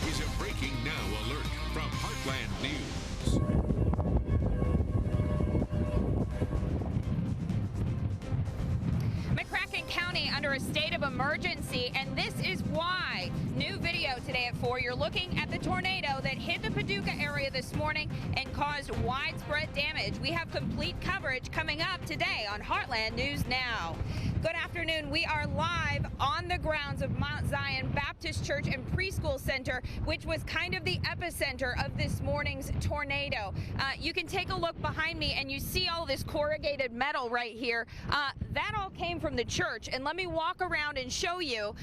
is a Breaking Now alert from Heartland News. McCracken County under a state of emergency, and this is why. New video today at 4. You're looking at the tornado that hit the Paducah area this morning and caused widespread damage. We have complete coverage coming up today on Heartland News Now. Good afternoon. We are live on the grounds of Mount Zion Baptist Church and Preschool Center, which was kind of the epicenter of this morning's tornado. You can take a look behind me and you see all this corrugated metal right here. That all came from the church. And let me walk around and show you.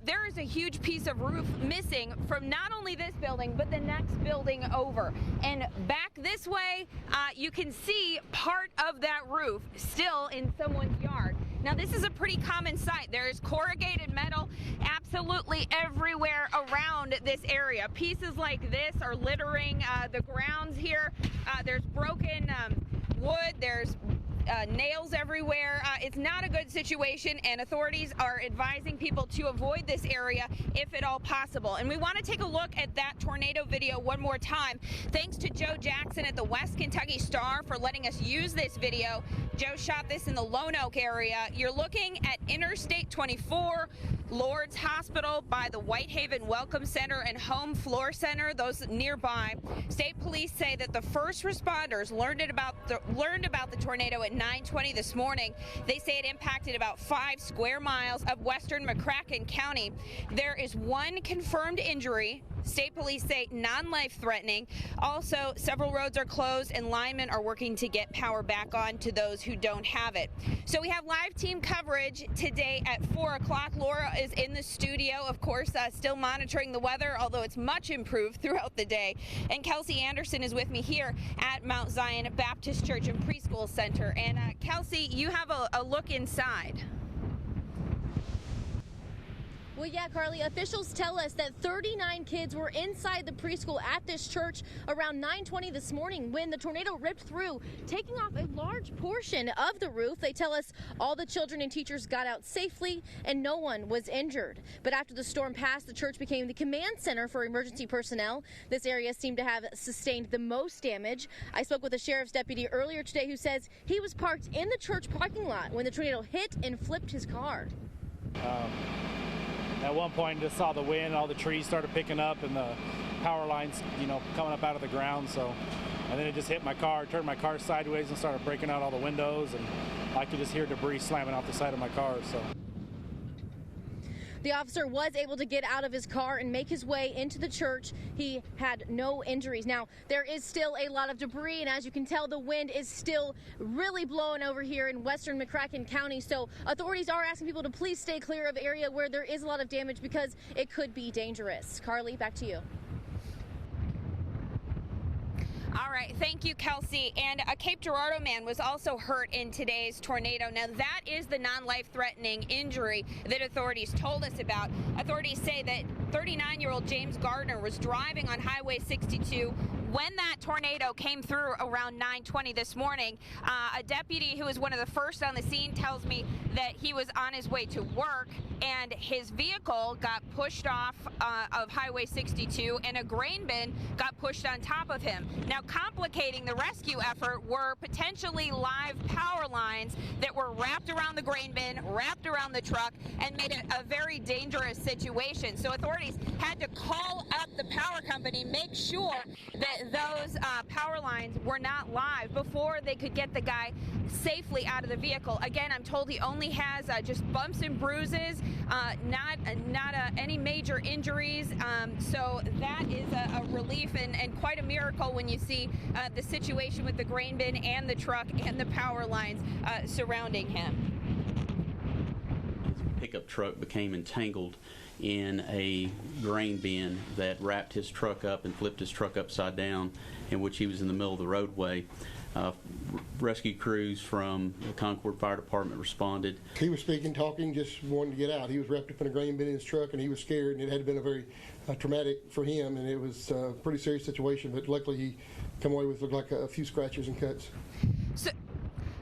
There is a huge piece of roof missing from not only this building, but the next building over. And back this way, you can see part of that roof still in someone's yard. Now, this is a pretty common sight. There is corrugated metal absolutely everywhere around this area. Pieces like this are littering the grounds here. There's broken wood. There's nails everywhere. It's not a good situation, and authorities are advising people to avoid this area if at all possible. And we want to take a look at that tornado video one more time. Thanks to Joe Jackson at the West Kentucky Star for letting us use this video. Joe shot this in the Lone Oak area. You're looking at Interstate 24, Lourdes Hospital by the Whitehaven Welcome Center and Home Floor Center, those nearby. State police say that the first responders learned about the tornado at 9:20 this morning. They say it impacted about 5 square miles of western McCracken County. There is one confirmed injury. State police say non-life threatening. Also, several roads are closed and linemen are working to get power back on to those who don't have it. So we have live team coverage today at 4 o'clock. Laura is in the studio, of course, still monitoring the weather, although it's much improved throughout the day. And Kelsey Anderson is with me here at Mount Zion Baptist Church and Preschool Center. And Kelsey, you have a look inside. Well, yeah, Carly, officials tell us that 39 kids were inside the preschool at this church around 9:20 this morning when the tornado ripped through, taking off a large portion of the roof. They tell us all the children and teachers got out safely and no one was injured. But after the storm passed, the church became the command center for emergency personnel. This area seemed to have sustained the most damage. I spoke with a sheriff's deputy earlier today who says he was parked in the church parking lot when the tornado hit and flipped his car. At one point, just saw the wind, all the trees started picking up, and the power lines, coming up out of the ground. And then it just hit my car, turned my car sideways, and started breaking out all the windows. And I could just hear debris slamming off the side of my car. The officer was able to get out of his car and make his way into the church. He had no injuries. Now, there is still a lot of debris, and as you can tell, the wind is still really blowing over here in western McCracken County. So authorities are asking people to please stay clear of area where there is a lot of damage because it could be dangerous. Carly, back to you. All right, thank you, Kelsey. And a Cape Girardeau man was also hurt in today's tornado. Now, that is the non-life-threatening injury that authorities told us about. Authorities say that 39-year-old James Gardner was driving on Highway 62 when that tornado came through around 9:20 this morning. A deputy who was one of the first on the scene tells me that he was on his way to work and his vehicle got pushed off of Highway 62 and a grain bin got pushed on top of him. Now, complicating the rescue effort were potentially live power lines that were wrapped around the grain bin, wrapped around the truck, and made it a very dangerous situation. So authorities had to call up the power company, make sure that those power lines were not live before they could get the guy safely out of the vehicle. Again, I'm told he only has just bumps and bruises, not any major injuries. So that is a relief and quite a miracle when you see the situation with the grain bin and the truck and the power lines surrounding him. His pickup truck became entangled in a grain bin that wrapped his truck up and flipped his truck upside down, in which he was in the middle of the roadway. Rescue crews from the Concord Fire Department responded. He was speaking, talking, just wanting to get out. He was wrapped up in a grain bin in his truck, and he was scared, and it had been a very traumatic for him, and it was a pretty serious situation, but luckily he come away with, looked like a few scratches and cuts.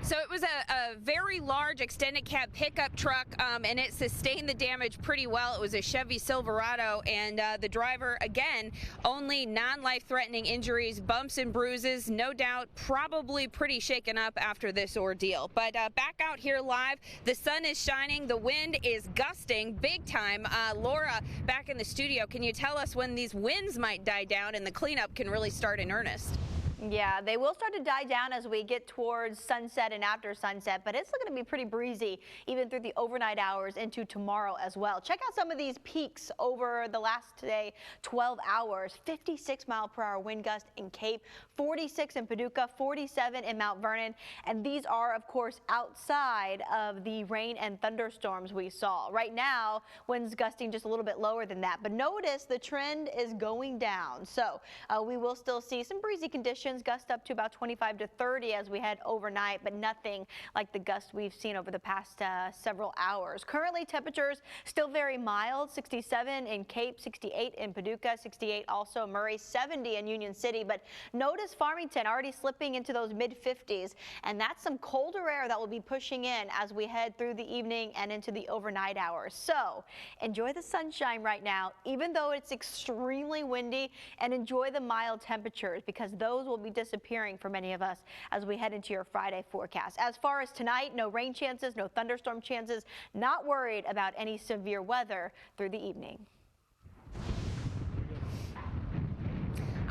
So it was a very large extended cab pickup truck, and it sustained the damage pretty well. It was a Chevy Silverado, and the driver, again, only non-life-threatening injuries, bumps and bruises, no doubt probably pretty shaken up after this ordeal. But back out here live, the sun is shining, the wind is gusting big time. Laura, back in the studio, can you tell us when these winds might die down and the cleanup can really start in earnest? Yeah, they will start to die down as we get towards sunset and after sunset, but it's going to be pretty breezy even through the overnight hours into tomorrow as well. Check out some of these peaks over the last today 12 hours. 56-mile-per-hour wind gust in Cape, 46 in Paducah, 47 in Mount Vernon, and these are, of course, outside of the rain and thunderstorms we saw. Right now, winds gusting just a little bit lower than that, but notice the trend is going down. So we will still see some breezy conditions. Gust up to about 25 to 30 as we head overnight, but nothing like the gust we've seen over the past several hours. Currently, temperatures still very mild, 67 in Cape, 68 in Paducah, 68 also Murray, 70 in Union City. But notice Farmington already slipping into those mid-50s, and that's some colder air that will be pushing in as we head through the evening and into the overnight hours. So enjoy the sunshine right now, even though it's extremely windy, and enjoy the mild temperatures because those will be disappearing for many of us as we head into your Friday forecast. As far as tonight, no rain chances, no thunderstorm chances, not worried about any severe weather through the evening.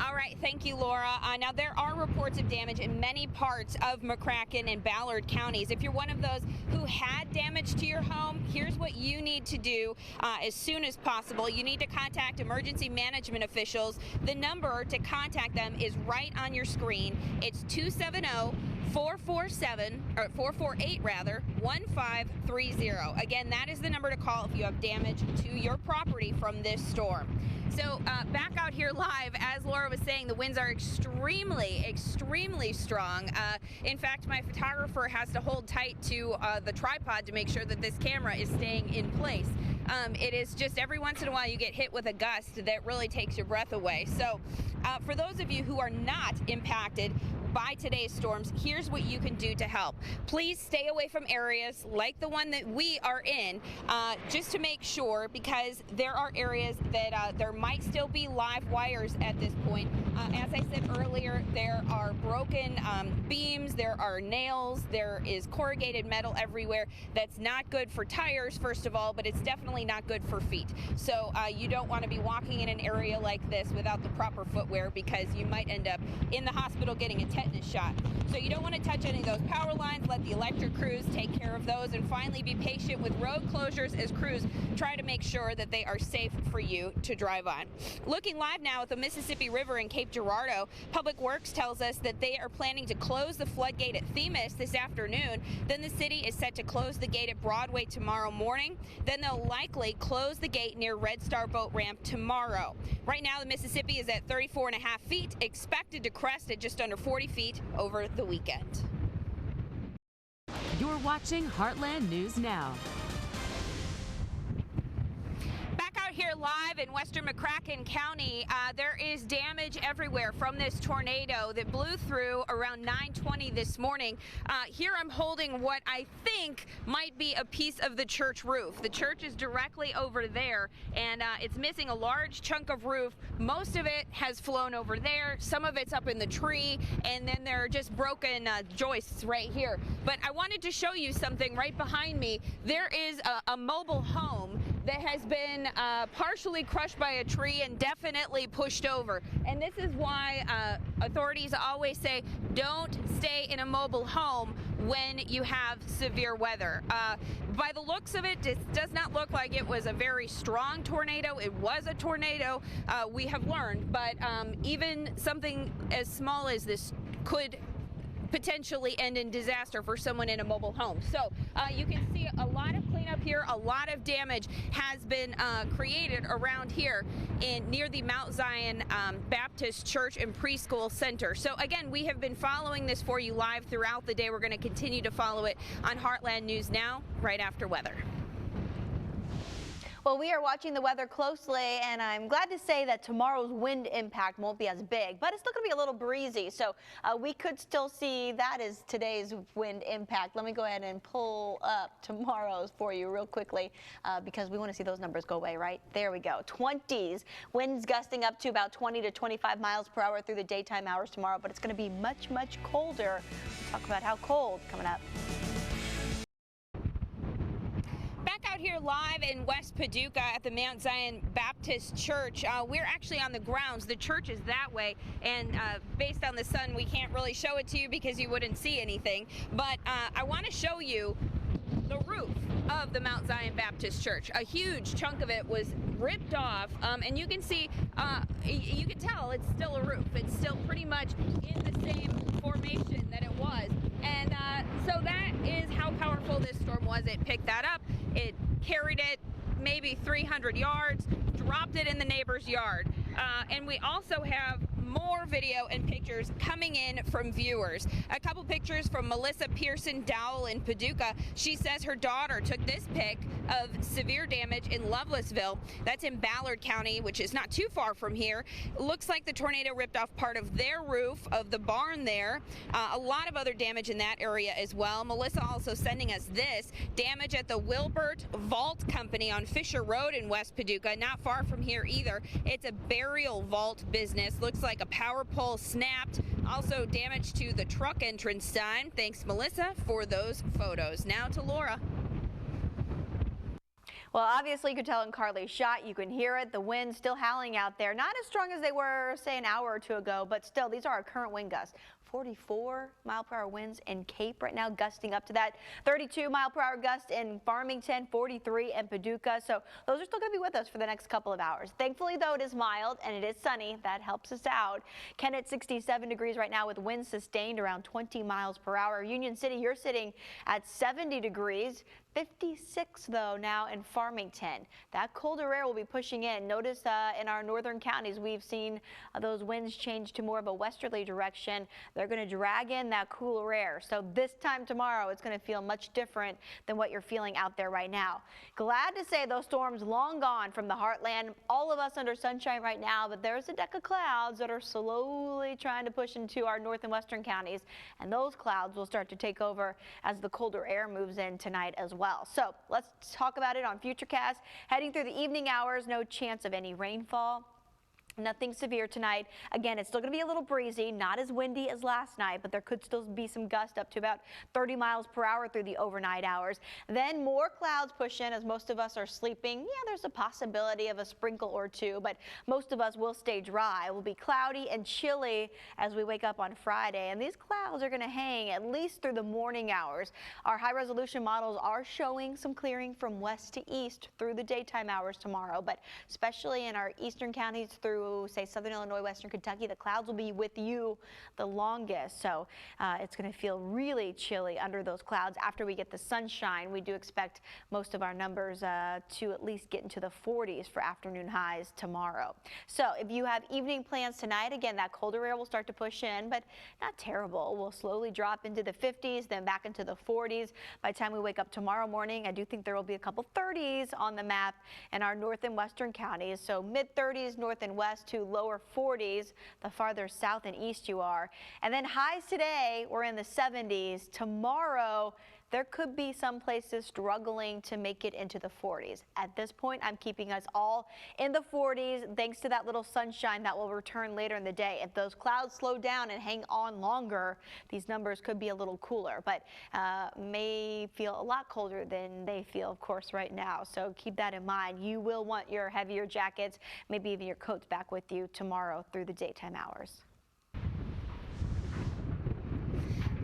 All right, thank you, Laura. Now, there are reports of damage in many parts of McCracken and Ballard counties. If you're one of those who had damage to your home, here's what you need to do as soon as possible. You need to contact emergency management officials. The number to contact them is right on your screen. It's 270-448-1530. Again, that is the number to call if you have damage to your property from this storm. So back out here live, as Laura was saying, the winds are extremely, extremely strong. In fact, my photographer has to hold tight to the tripod to make sure that this camera is staying in place. It is just every once in a while you get hit with a gust that really takes your breath away. So for those of you who are not impacted by today's storms, here's what you can do to help. Please stay away from areas like the one that we are in, just to make sure, because there are areas that there might still be live wires at this point. As I said earlier, there are broken beams, there are nails, there is corrugated metal everywhere. That's not good for tires, first of all, but it's definitely not good for feet. So you don't want to be walking in an area like this without the proper footwear, because you might end up in the hospital getting a tetanus shot. So you don't want to touch any of those power lines. Let the electric crews take care of those, and finally be patient with road closures as crews try to make sure that they are safe for you to drive on. Looking live now at the Mississippi River in Cape Girardeau, Public Works tells us that they are planning to close the floodgate at Themis this afternoon. Then the city is set to close the gate at Broadway tomorrow morning. Then they'll likely close the gate near Red Star Boat Ramp tomorrow. Right now, the Mississippi is at 34.5 feet, expected to crest at just under 40 feet over the weekend. You're watching Heartland News Now. Back out here live in western McCracken County, there is damage everywhere from this tornado that blew through around 9:20 this morning. Here I'm holding what I think might be a piece of the church roof. The church is directly over there, and it's missing a large chunk of roof. Most of it has flown over there. Some of it's up in the tree, and then there are just broken joists right here. But I wanted to show you something right behind me. There is a mobile home that has been partially crushed by a tree and definitely pushed over. And this is why authorities always say don't stay in a mobile home when you have severe weather. By the looks of it, it does not look like it was a very strong tornado. It was a tornado, we have learned, but even something as small as this could potentially end in disaster for someone in a mobile home. So you can see a lot of cleanup here. A lot of damage has been created around here near the Mount Zion Baptist Church and Preschool Center. So again, we have been following this for you live throughout the day. We're going to continue to follow it on Heartland News Now right after weather. Well, we are watching the weather closely, and I'm glad to say that tomorrow's wind impact won't be as big, but it's still going to be a little breezy, so we could still see that is today's wind impact. Let me go ahead and pull up tomorrow's for you real quickly because we want to see those numbers go away, right? There we go. 20s, winds gusting up to about 20 to 25 miles per hour through the daytime hours tomorrow, but it's going to be much, much colder. We'll talk about how cold coming up. Back out here live in West Paducah at the Mount Zion Baptist Church. We're actually on the grounds. The church is that way, and based on the sun, we can't really show it to you because you wouldn't see anything. But I want to show you the roof of the Mount Zion Baptist Church. A huge chunk of it was ripped off, and you can see, you can tell it's still a roof. It's still pretty much in the same formation that it was. And so that is how powerful this storm was. It picked that up, it carried it maybe 300 yards, dropped it in the neighbor's yard. And we also have more video and pictures coming in from viewers. A couple pictures from Melissa Pearson Dowell in Paducah. She says her daughter took this pic of severe damage in Lovelessville. That's in Ballard County, which is not too far from here. Looks like the tornado ripped off part of their roof of the barn there. A lot of other damage in that area as well. Melissa also sending us this damage at the Wilbert Vault Company on Fisher Road in West Paducah, not far from here either. It's a burial vault business. Looks like a power pole snapped. Also damage to the truck entrance sign. Thanks, Melissa, for those photos. Now to Laura. Well, obviously you could tell in Carly's shot, you can hear it, the wind still howling out there. Not as strong as they were, say, an hour or two ago, but still, these are our current wind gusts. 44-mile-per-hour winds in Cape right now, gusting up to that. 32-mile-per-hour gust in Farmington, 43 in Paducah. So those are still going to be with us for the next couple of hours. Thankfully, though, it is mild and it is sunny. That helps us out. Kennett, 67 degrees right now with winds sustained around 20 miles per hour. Union City, you're sitting at 70 degrees. 56 though now in Farmington. That colder air will be pushing in. Notice in our northern counties we've seen those winds change to more of a westerly direction. They're going to drag in that cooler air. So this time tomorrow it's going to feel much different than what you're feeling out there right now. Glad to say those storms long gone from the heartland. All of us under sunshine right now, but there's a deck of clouds that are slowly trying to push into our north and western counties, and those clouds will start to take over as the colder air moves in tonight as well. So let's talk about it on Futurecast. Heading through the evening hours, no chance of any rainfall. Nothing severe tonight. Again, it's still going to be a little breezy, not as windy as last night, but there could still be some gust up to about 30 miles per hour through the overnight hours. Then more clouds push in as most of us are sleeping. Yeah, there's a possibility of a sprinkle or two, but most of us will stay dry. It will be cloudy and chilly as we wake up on Friday, and these clouds are going to hang at least through the morning hours. Our high-resolution models are showing some clearing from west to east through the daytime hours tomorrow, but especially in our eastern counties through, say, southern Illinois, western Kentucky, the clouds will be with you the longest. So it's going to feel really chilly under those clouds. After we get the sunshine, we do expect most of our numbers to at least get into the 40s for afternoon highs tomorrow. So if you have evening plans tonight, again, that colder air will start to push in, but not terrible. We'll slowly drop into the 50s, then back into the 40s. By the time we wake up tomorrow morning, I do think there will be a couple 30s on the map in our north and western counties. So mid-30s north and west to lower 40s the farther south and east you are. And then highs today, we're in the 70s. Tomorrow, there could be some places struggling to make it into the 40s. At this point, I'm keeping us all in the 40s thanks to that little sunshine that will return later in the day. If those clouds slow down and hang on longer, these numbers could be a little cooler, but may feel a lot colder than they feel, of course, right now. So keep that in mind. You will want your heavier jackets, maybe even your coats back with you tomorrow through the daytime hours.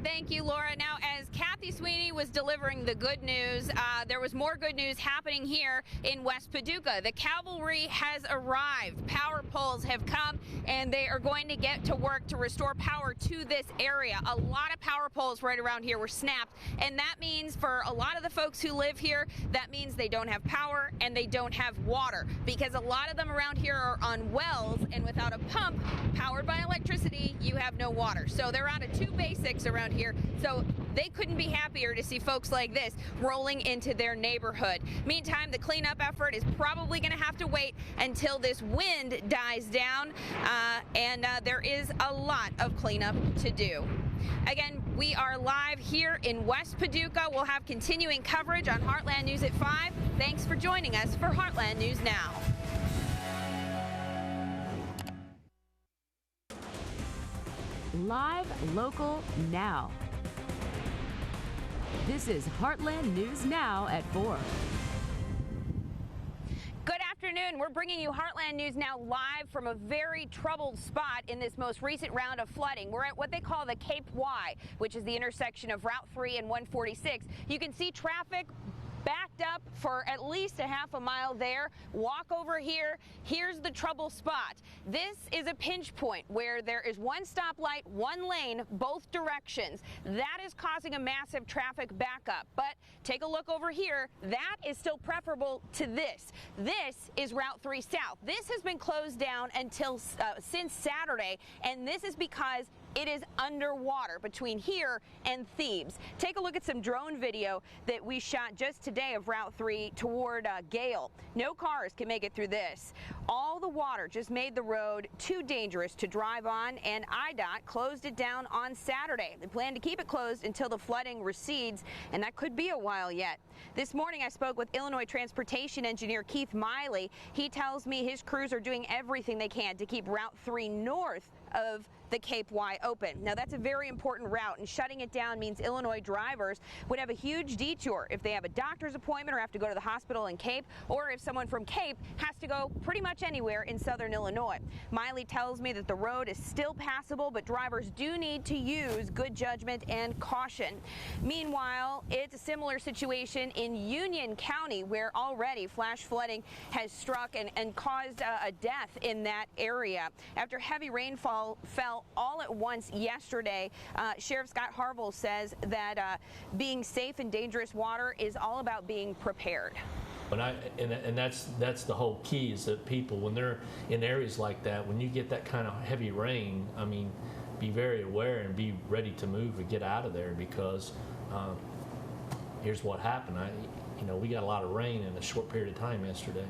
Thank you, Laura. Now, as Kathy Sweeney was delivering the good news, there was more good news happening here in West Paducah. The cavalry has arrived. Power poles have come, and they are going to get to work to restore power to this area. A lot of power poles right around here were snapped, and that means for a lot of the folks who live here, that means they don't have power and they don't have water, because a lot of them around here are on wells, and without a pump powered by electricity, you have no water. So they're out of two basics around here. So they couldn't be happier to see folks like this rolling into their neighborhood. Meantime, the cleanup effort is probably going to have to wait until this wind dies down, and there is a lot of cleanup to do. Again, we are live here in West Paducah. We'll have continuing coverage on Heartland News at 5. Thanks for joining us for Heartland News Now. Live, local, now. This is Heartland News Now at 4. Good afternoon. We're bringing you Heartland News Now live from a very troubled spot in this most recent round of flooding. We're at what they call the Cape Y, which is the intersection of Route 3 and 146. You can see traffic backed up for at least a half a mile there. Walk over here. Here's the trouble spot. This is a pinch point where there is one stoplight, one lane, both directions. That is causing a massive traffic backup. But take a look over here. That is still preferable to this. This is Route 3 South. This has been closed down until since Saturday, and this is because it is underwater between here and Thebes. Take a look at some drone video that we shot just today of Route 3 toward Gale. No cars can make it through this. All the water just made the road too dangerous to drive on, and IDOT closed it down on Saturday. They plan to keep it closed until the flooding recedes, and that could be a while yet. This morning I spoke with Illinois transportation engineer Keith Miley. He tells me his crews are doing everything they can to keep Route 3 north of the Cape Y open. Now that's a very important route, and shutting it down means Illinois drivers would have a huge detour if they have a doctor's appointment or have to go to the hospital in Cape, or if someone from Cape has to go pretty much anywhere in southern Illinois. Miley tells me that the road is still passable, but drivers do need to use good judgment and caution. Meanwhile, it's a similar situation in Union County, where already flash flooding has struck and caused a death in that area. After heavy rainfall fell all at once yesterday, Sheriff Scott Harville says that being safe in dangerous water is all about being prepared. And that's the whole key, is that people, when they're in areas like that, when you get that kind of heavy rain, I mean, be very aware and be ready to move and get out of there, because here's what happened. We got a lot of rain in a short period of time yesterday.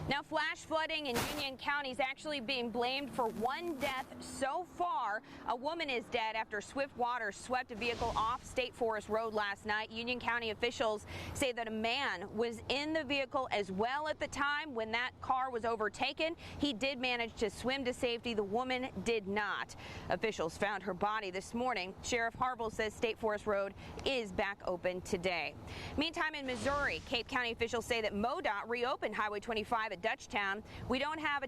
Now, flash flooding in Union County is actually being blamed for one death so far. A woman is dead after swift waters swept a vehicle off State Forest Road last night. Union County officials say that a man was in the vehicle as well at the time when that car was overtaken. He did manage to swim to safety. The woman did not. Officials found her body this morning. Sheriff Harville says State Forest Road is back open today. Meantime, in Missouri, Cape County officials say that MoDOT reopened Highway 25 at Dutchtown. We don't have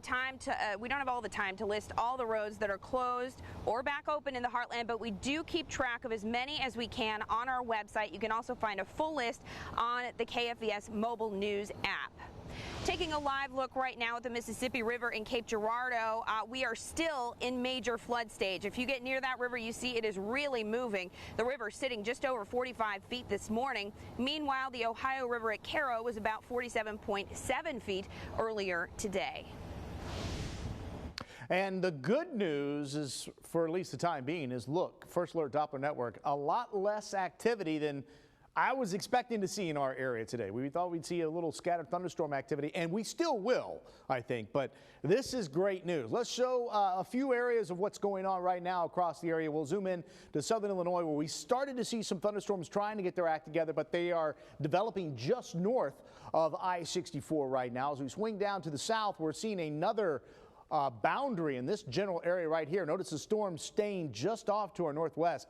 all the time to list all the roads that are closed or back open in the Heartland, but we do keep track of as many as we can on our website. You can also find a full list on the KFVS mobile news app. Taking a live look right now at the Mississippi River in Cape Girardeau, we are still in major flood stage. If you get near that river, you see it is really moving. The river sitting just over 45 feet this morning. Meanwhile, the Ohio River at Cairo was about 47.7 feet earlier today. And the good news is, for at least the time being, is look, First Alert Doppler Network, a lot less activity than I was expecting to see in our area today. We thought we'd see a little scattered thunderstorm activity, and we still will, I think. But this is great news. Let's show a few areas of what's going on right now across the area. We'll zoom in to southern Illinois, where we started to see some thunderstorms trying to get their act together, but they are developing just north of I-64 right now. As we swing down to the south, we're seeing another boundary in this general area right here. Notice the storm staying just off to our northwest.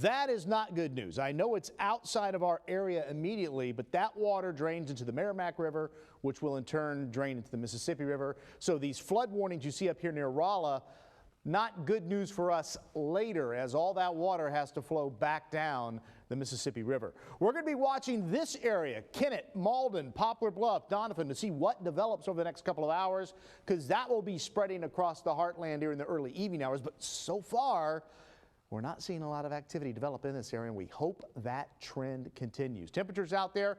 That is not good news. I know it's outside of our area immediately, but that water drains into the Merrimack River, which will in turn drain into the Mississippi River. So these flood warnings you see up here near Rolla, not good news for us later, as all that water has to flow back down the Mississippi River. We're going to be watching this area, Kennett, Malden, Poplar Bluff, Donovan, to see what develops over the next couple of hours, because that will be spreading across the Heartland during the early evening hours. But so far, we're not seeing a lot of activity develop in this area, and we hope that trend continues. Temperatures out there,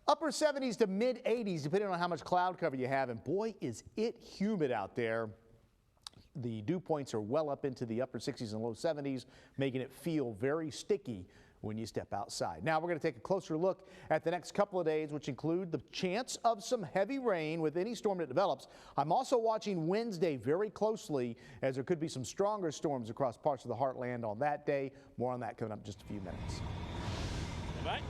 upper 70s to mid 80s, depending on how much cloud cover you have. And boy, is it humid out there. The dew points are well up into the upper 60s and low 70s, making it feel very sticky when you step outside. Now we're going to take a closer look at the next couple of days, which include the chance of some heavy rain with any storm that develops. I'm also watching Wednesday very closely, as there could be some stronger storms across parts of the heartland on that day. More on that coming up in just a few minutes. Bye.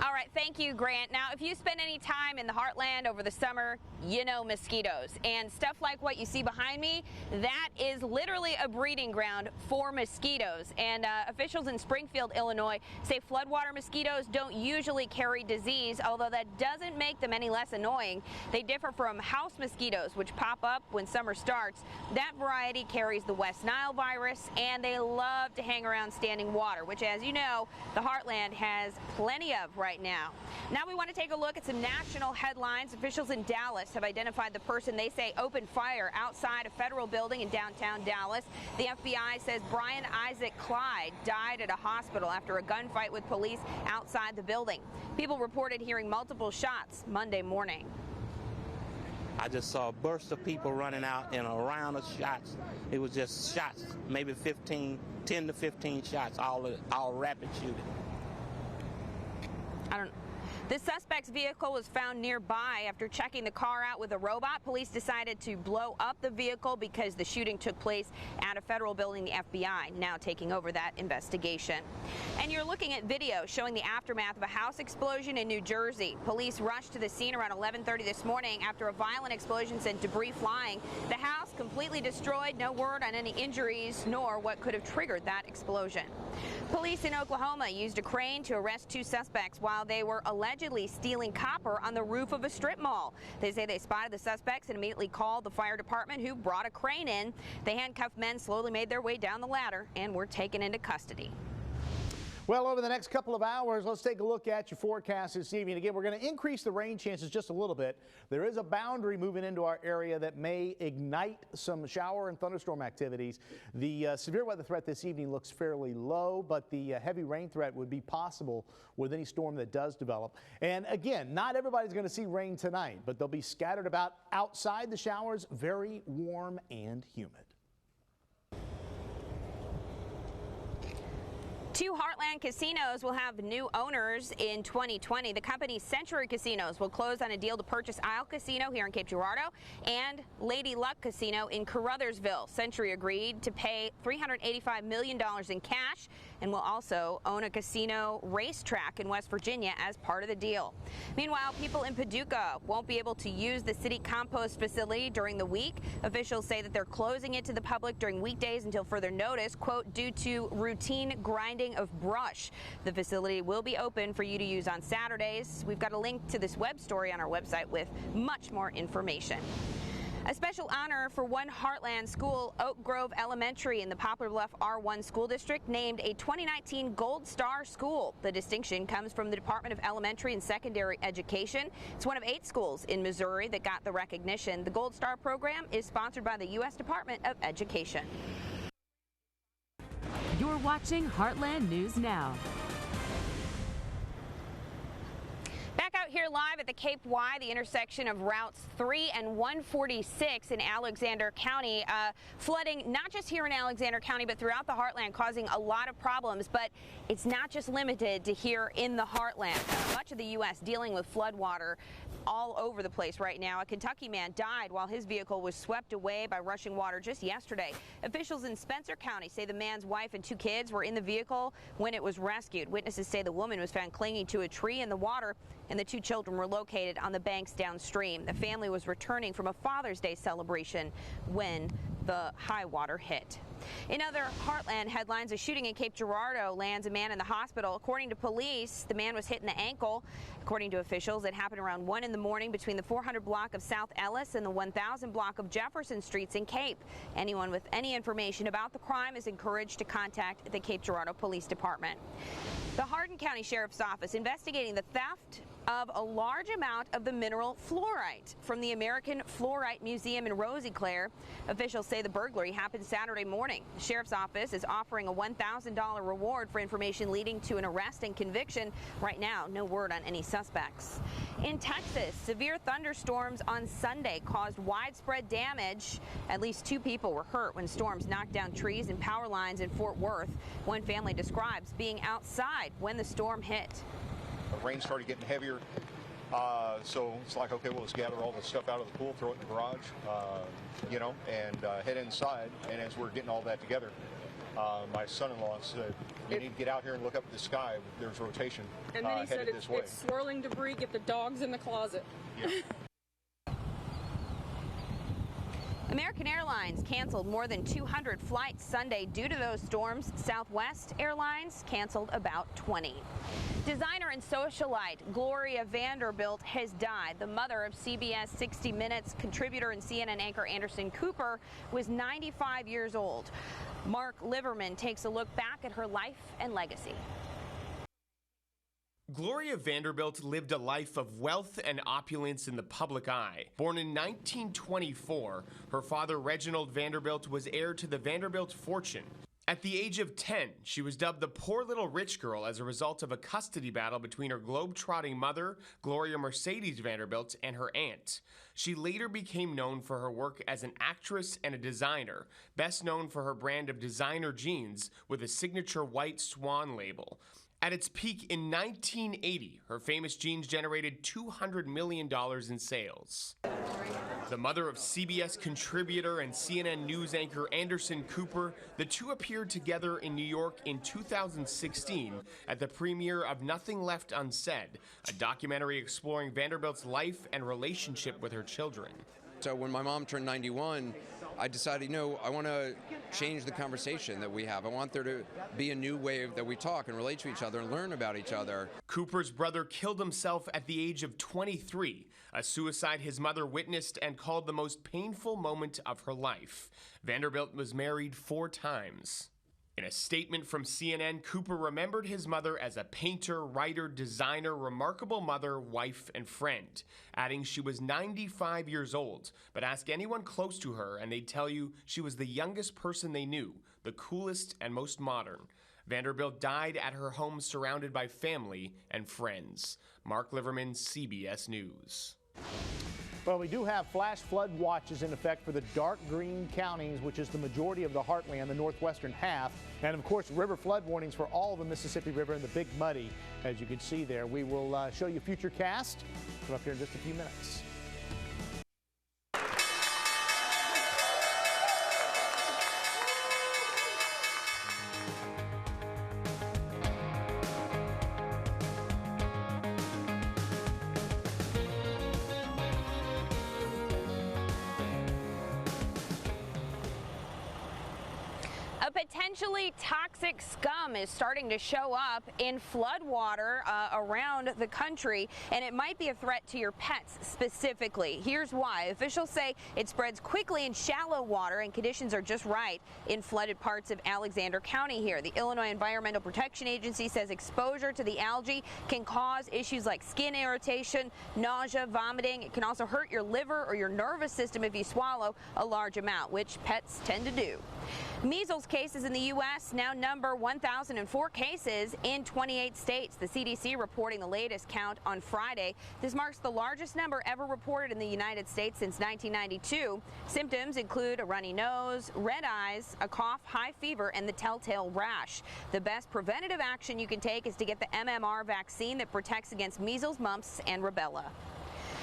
All right, thank you, Grant. Now, if you spend any time in the heartland over the summer, you know mosquitoes. And stuff like what you see behind me, that is literally a breeding ground for mosquitoes. And officials in Springfield, Illinois say floodwater mosquitoes don't usually carry disease, although that doesn't make them any less annoying. They differ from house mosquitoes, which pop up when summer starts. That variety carries the West Nile virus, and they love to hang around standing water, which, as you know, the heartland has plenty of right now. Now we want to take a look at some national headlines. Officials in Dallas have identified the person they say opened fire outside a federal building in downtown Dallas. The FBI says Brian Isaac Clyde died at a hospital after a gunfight with police outside the building. People reported hearing multiple shots Monday morning. I just saw a burst of people running out and a round of shots. It was just shots, maybe 10 to 15 shots, all rapid shooting. The suspect's vehicle was found nearby. After checking the car out with a robot, police decided to blow up the vehicle because the shooting took place at a federal building. The FBI now taking over that investigation. And you're looking at video showing the aftermath of a house explosion in New Jersey. Police rushed to the scene around 11:30 this morning after a violent explosion sent debris flying. The house completely destroyed. No word on any injuries nor what could have triggered that explosion. Police in Oklahoma used a crane to arrest 2 suspects while they were allegedly stealing copper on the roof of a strip mall. They say they spotted the suspects and immediately called the fire department, who brought a crane in. The handcuffed men slowly made their way down the ladder and were taken into custody. Well, over the next couple of hours, let's take a look at your forecast this evening. Again, we're going to increase the rain chances just a little bit. There is a boundary moving into our area that may ignite some shower and thunderstorm activities. The severe weather threat this evening looks fairly low, but the heavy rain threat would be possible with any storm that does develop. And again, not everybody's going to see rain tonight, but they'll be scattered about outside the showers, very warm and humid. 2 Heartland casinos will have new owners in 2020. The company Century Casinos will close on a deal to purchase Isle Casino here in Cape Girardeau and Lady Luck Casino in Caruthersville. Century agreed to pay $385 million in cash and will also own a casino racetrack in West Virginia as part of the deal. Meanwhile, people in Paducah won't be able to use the city compost facility during the week. Officials say that they're closing it to the public during weekdays until further notice, quote, due to routine grinding of brush. The facility will be open for you to use on Saturdays. We've got a link to this web story on our website with much more information. A special honor for one Heartland school, Oak Grove Elementary in the Poplar Bluff R1 School District, named a 2019 Gold Star School. The distinction comes from the Department of Elementary and Secondary Education. It's one of 8 schools in Missouri that got the recognition. The Gold Star program is sponsored by the U.S. Department of Education. You're watching Heartland News Now. Back out here live at the Cape Y, the intersection of routes 3 and 146 in Alexander County. Flooding not just here in Alexander County, but throughout the heartland, causing a lot of problems. But it's not just limited to here in the heartland. Much of the U.S. dealing with floodwater all over the place right now. A Kentucky man died while his vehicle was swept away by rushing water just yesterday. Officials in Spencer County say the man's wife and 2 kids were in the vehicle when it was rescued. Witnesses say the woman was found clinging to a tree in the water, and the 2 children were located on the banks downstream. The family was returning from a Father's Day celebration when the high water hit. In other Heartland headlines, a shooting in Cape Girardeau lands a man in the hospital. According to police, the man was hit in the ankle. According to officials, it happened around 1 in the morning between the 400 block of South Ellis and the 1000 block of Jefferson Streets in Cape. Anyone with any information about the crime is encouraged to contact the Cape Girardeau Police Department. The Hardin County Sheriff's Office investigating the theft of a large amount of the mineral fluorite from the American Fluorite Museum in Rosiclare. Officials say the burglary happened Saturday morning. The sheriff's office is offering a $1,000 reward for information leading to an arrest and conviction. Right now, no word on any suspects. In Texas, severe thunderstorms on Sunday caused widespread damage. At least 2 people were hurt when storms knocked down trees and power lines in Fort Worth. One family describes being outside when the storm hit. The rain started getting heavier, so it's like, okay, well, let's gather all the stuff out of the pool, throw it in the garage, and head inside. And as we're getting all that together, my son-in-law said, you need to get out here and look up at the sky. There's rotation and then he headed said this way. It's swirling debris. Get the dogs in the closet. Yeah. American Airlines canceled more than 200 flights Sunday due to those storms. Southwest Airlines canceled about 20. Designer and socialite Gloria Vanderbilt has died. The mother of CBS 60 Minutes contributor and CNN anchor Anderson Cooper was 95 years old. Mark Liverman takes a look back at her life and legacy. Gloria Vanderbilt lived a life of wealth and opulence in the public eye. Born in 1924, her father Reginald Vanderbilt was heir to the Vanderbilt fortune. At the age of 10, she was dubbed the poor little rich girl as a result of a custody battle between her globe-trotting mother, Gloria Mercedes Vanderbilt, and her aunt. She later became known for her work as an actress and a designer, best known for her brand of designer jeans with a signature white swan label. At its peak in 1980, her famous jeans generated $200 million in sales. The mother of CBS contributor and CNN news anchor Anderson Cooper, the two appeared together in New York in 2016 at the premiere of Nothing Left Unsaid, a documentary exploring Vanderbilt's life and relationship with her children. So when my mom turned 91, I decided, I want to change the conversation that we have. I want there to be a new way that we talk and relate to each other and learn about each other. Cooper's brother killed himself at the age of 23, a suicide his mother witnessed and called the most painful moment of her life. Vanderbilt was married 4 times. In a statement from CNN, Cooper remembered his mother as a painter, writer, designer, remarkable mother, wife, and friend, adding she was 95 years old, but ask anyone close to her and they'd tell you she was the youngest person they knew, the coolest and most modern. Vanderbilt died at her home surrounded by family and friends. Mark Liverman, CBS News. Well, we do have flash flood watches in effect for the dark green counties, which is the majority of the Heartland, the northwestern half. And, of course, river flood warnings for all the Mississippi River and the Big Muddy, as you can see there. We will show you future cast. Come up here in just a few minutes. A potentially toxic scum is starting to show up in floodwater around the country, and it might be a threat to your pets specifically. Here's why. Officials say it spreads quickly in shallow water, and conditions are just right in flooded parts of Alexander County here. The Illinois Environmental Protection Agency says exposure to the algae can cause issues like skin irritation, nausea, vomiting. It can also hurt your liver or your nervous system if you swallow a large amount, which pets tend to do. Measles cases in the U.S. now number 1,004 cases in 28 states. The CDC reporting the latest count on Friday. This marks the largest number ever reported in the United States since 1992. Symptoms include a runny nose, red eyes, a cough, high fever, and the telltale rash. The best preventative action you can take is to get the MMR vaccine that protects against measles, mumps, and rubella.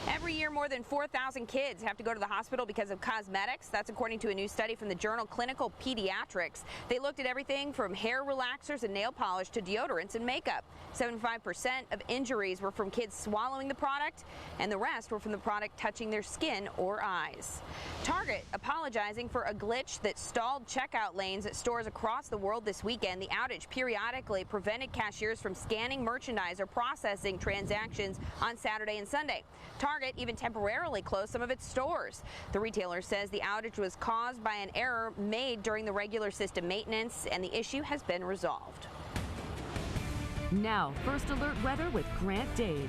Every year, more than 4,000 kids have to go to the hospital because of cosmetics. That's according to a new study from the journal Clinical Pediatrics. They looked at everything from hair relaxers and nail polish to deodorants and makeup. 75% of injuries were from kids swallowing the product, and the rest were from the product touching their skin or eyes. Target apologizing for a glitch that stalled checkout lanes at stores across the world this weekend. The outage periodically prevented cashiers from scanning merchandise or processing transactions on Saturday and Sunday. Target even temporarily closed some of its stores. The retailer says the outage was caused by an error made during the regular system maintenance, and the issue has been resolved. Now, First Alert weather with Grant Dade.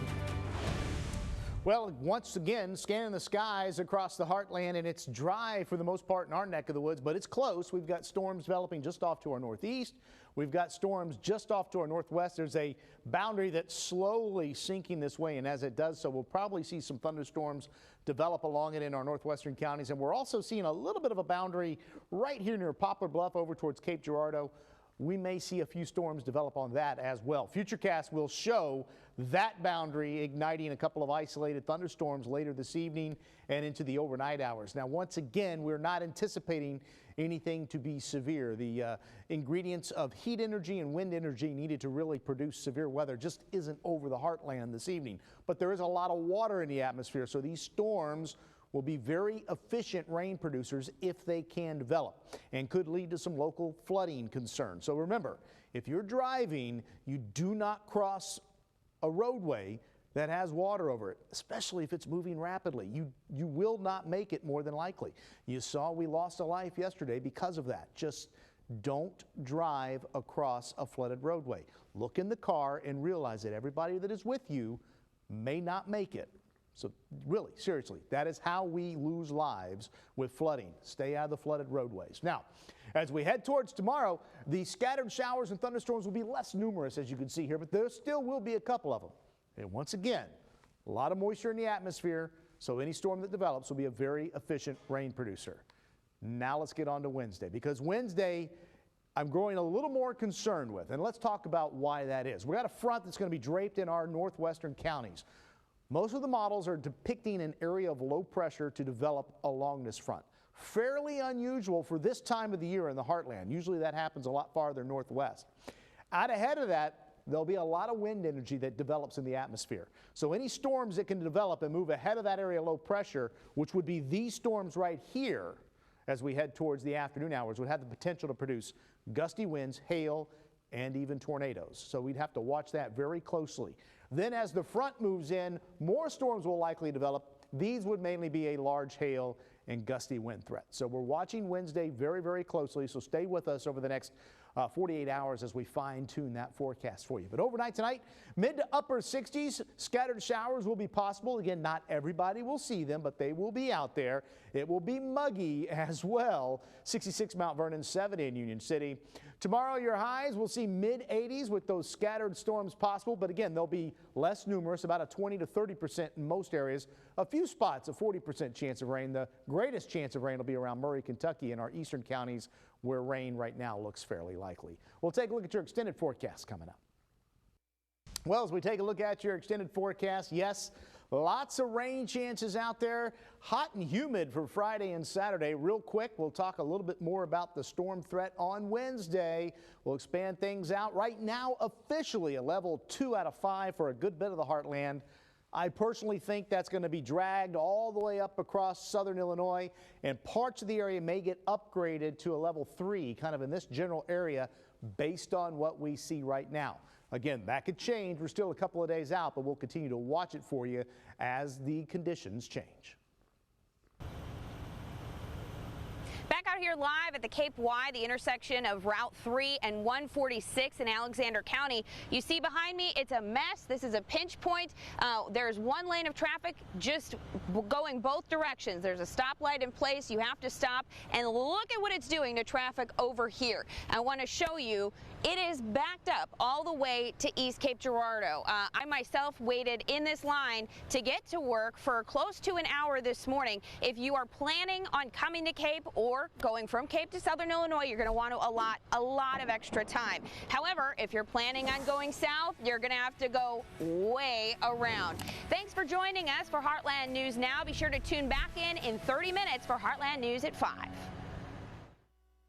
Well, once again, scanning the skies across the heartland, and it's dry for the most part in our neck of the woods, but it's close. We've got storms developing just off to our northeast. We've got storms just off to our northwest. There's a boundary that's slowly sinking this way, and as it does so, we'll probably see some thunderstorms develop along it in our northwestern counties. And we're also seeing a little bit of a boundary right here near Poplar Bluff over towards Cape Girardeau. We may see a few storms develop on that as well. Futurecast will show that boundary igniting a couple of isolated thunderstorms later this evening and into the overnight hours. Now, once again, we're not anticipating anything to be severe. The ingredients of heat energy and wind energy needed to really produce severe weather just isn't over the heartland this evening. But there is a lot of water in the atmosphere, so these storms will be very efficient rain producers if they can develop, and could lead to some local flooding concerns. So remember, if you're driving, you do not cross a roadway that has water over it, especially if it's moving rapidly. You will not make it more than likely. You saw we lost a life yesterday because of that. Just don't drive across a flooded roadway. Look in the car and realize that everybody that is with you may not make it. So really, seriously, that is how we lose lives with flooding. Stay out of the flooded roadways. Now, as we head towards tomorrow, the scattered showers and thunderstorms will be less numerous, as you can see here, but there still will be a couple of them. And once again, a lot of moisture in the atmosphere, so any storm that develops will be a very efficient rain producer. Now let's get on to Wednesday, because Wednesday I'm growing a little more concerned with, and let's talk about why that is. We've got a front that's going to be draped in our northwestern counties. Most of the models are depicting an area of low pressure to develop along this front. Fairly unusual for this time of the year in the heartland. Usually that happens a lot farther northwest. Out ahead of that, there'll be a lot of wind energy that develops in the atmosphere. So any storms that can develop and move ahead of that area of low pressure, which would be these storms right here as we head towards the afternoon hours, would have the potential to produce gusty winds, hail, and even tornadoes. So we'd have to watch that very closely. Then as the front moves in, more storms will likely develop. These would mainly be a large hail and gusty wind threat. So we're watching Wednesday very, very closely. So stay with us over the next 48 hours as we fine-tune that forecast for you. But overnight tonight, mid to upper 60s, scattered showers will be possible. Again, not everybody will see them, but they will be out there. It will be muggy as well. 66 Mount Vernon, 70 in Union City. Tomorrow, your highs will see mid-80s with those scattered storms possible, but again, they'll be less numerous, about a 20 to 30% in most areas. A few spots, a 40% chance of rain. The greatest chance of rain will be around Murray, Kentucky, and our eastern counties, where rain right now looks fairly likely. We'll take a look at your extended forecast coming up. Well, as we take a look at your extended forecast, yes, lots of rain chances out there. Hot and humid for Friday and Saturday. Real quick, we'll talk a little bit more about the storm threat on Wednesday. We'll expand things out. Right now, officially a level 2 out of 5 for a good bit of the heartland. I personally think that's going to be dragged all the way up across southern Illinois, and parts of the area may get upgraded to a level 3, kind of in this general area, based on what we see right now. Again, that could change. We're still a couple of days out, but we'll continue to watch it for you as the conditions change. Back out here live at the Cape Y, the intersection of Route 3 and 146 in Alexander County. You see behind me, it's a mess. This is a pinch point. There's one lane of traffic just going both directions. There's a stoplight in place. You have to stop and look at what it's doing to traffic over here. I want to show you it is backed up all the way to East Cape Girardeau. I myself waited in this line to get to work for close to an hour this morning. If you are planning on coming to Cape or going from Cape to Southern Illinois, you're going to want to allot a lot of extra time. However, if you're planning on going south, you're going to have to go way around. Thanks for joining us for Heartland News Now. Be sure to tune back in 30 minutes for Heartland News at 5.